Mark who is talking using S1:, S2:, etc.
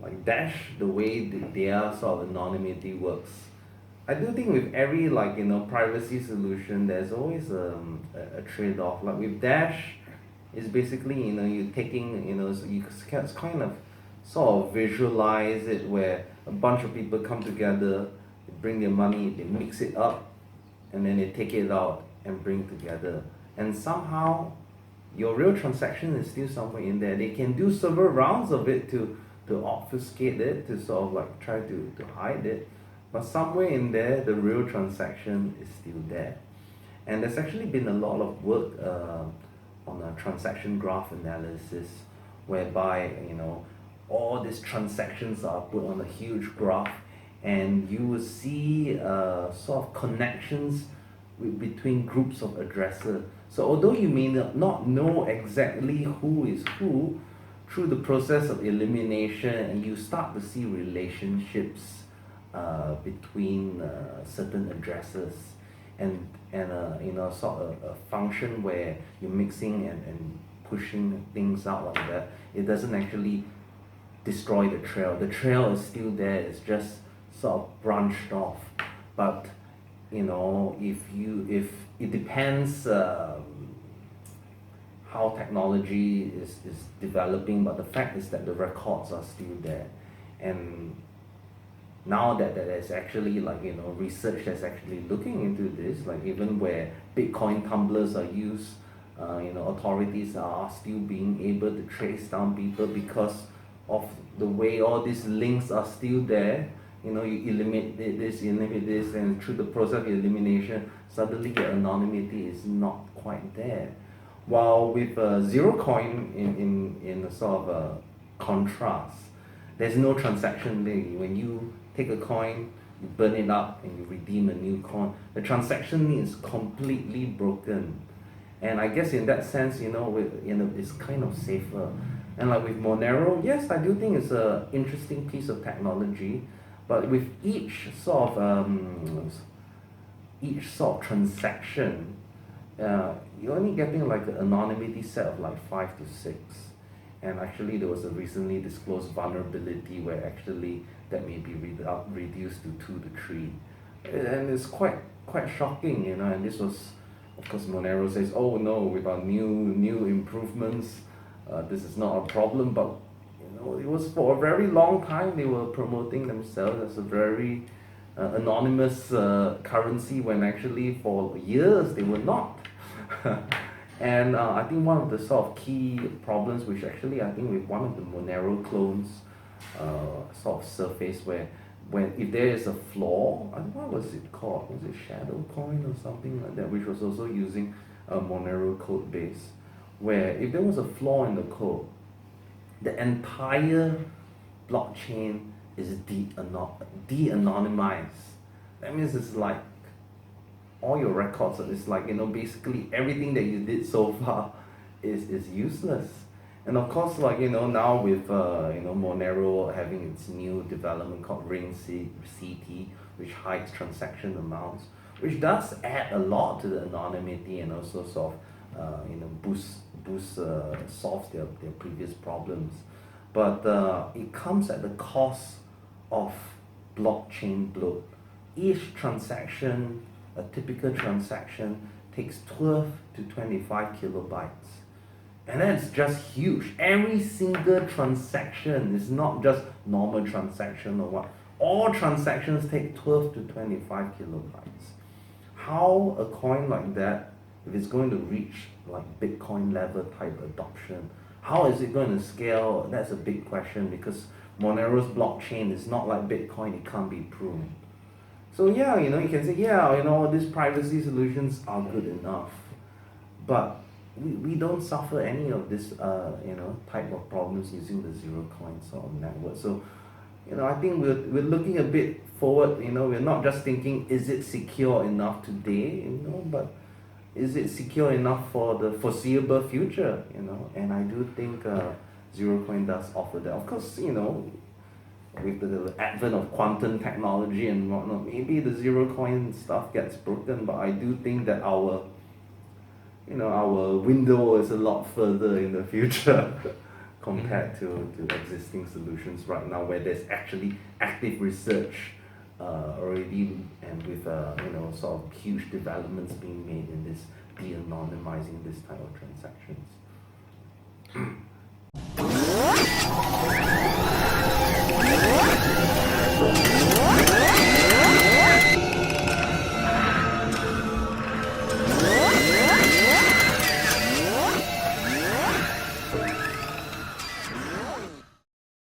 S1: like Dash, the way their sort of anonymity works. I do think with every privacy solution, there's always a trade-off. Like with Dash, it's basically you taking so you can kind of sort of visualize it where a bunch of people come together, they bring their money, they mix it up, and then they take it out and bring together, and somehow your real transaction is still somewhere in there. They can do several rounds of it to obfuscate it, to sort of like try to hide it, but somewhere in there the real transaction is still there. And there's actually been a lot of work on a transaction graph analysis, whereby all these transactions are put on a huge graph, and you will see sort of connections between groups of addresses. So although you may not know exactly who is who, through the process of elimination, and you start to see relationships between certain addresses, and sort of a function where you're mixing and pushing things out like that. It doesn't actually destroy the trail. The trail is still there. It's just sort of branched off. But if it depends how technology is developing, but the fact is that the records are still there. And now that there's actually research that's actually looking into this, like even where Bitcoin tumblers are used, authorities are still being able to trace down people because of the way all these links are still there. You eliminate this, and through the process of elimination, suddenly the anonymity is not quite there. While with Zcoin in a sort of a contrast, there's no transaction link. When you take a coin, you burn it up, and you redeem a new coin, the transaction link is completely broken. And I guess in that sense, it's kind of safer. And like with Monero, yes, I do think it's a interesting piece of technology, but with each sort of transaction, you're only getting like an anonymity set of like 5 to 6. And actually there was a recently disclosed vulnerability where actually that may be reduced to 2 to 3. And it's quite shocking, and this was, of course, Monero says, oh no, with our new improvements, this is not a problem. But it was for a very long time they were promoting themselves as a very anonymous currency, when actually for years they were not. And I think one of the sort of key problems, which actually I think with one of the Monero clones sort of surfaced, where if there is a flaw, I think, what was it called? Was it Shadow Coin or something like that, which was also using a Monero code base, where if there was a flaw in the code, the entire blockchain is de-anonymized. That means it's like all your records, it's like basically everything that you did so far is useless. And of course, now with Monero having its new development called Ring CT, which hides transaction amounts, which does add a lot to the anonymity, and also sort of boost solves their previous problems. But it comes at the cost of blockchain bloat. Each transaction, a typical transaction, takes 12 to 25 kilobytes. And that's just huge. Every single transaction is not just normal transaction or what. All transactions take 12 to 25 kilobytes. How a coin like that, if it's going to reach like Bitcoin level type adoption, how is it going to scale? That's a big question, because Monero's blockchain is not like Bitcoin, it can't be proven. So yeah, you can say, yeah, these privacy solutions are good enough, but we don't suffer any of this type of problems using the Zcoin sort of network. So I think we're looking a bit forward. We're not just thinking, is it secure enough today, but is it secure enough for the foreseeable future, and I do think Zcoin does offer that. Of course, with the advent of quantum technology and whatnot, maybe the Zcoin stuff gets broken, but I do think that our window is a lot further in the future compared to existing solutions right now, where there's actually active research already, and with sort of huge developments being made in this de-anonymizing this type of transactions.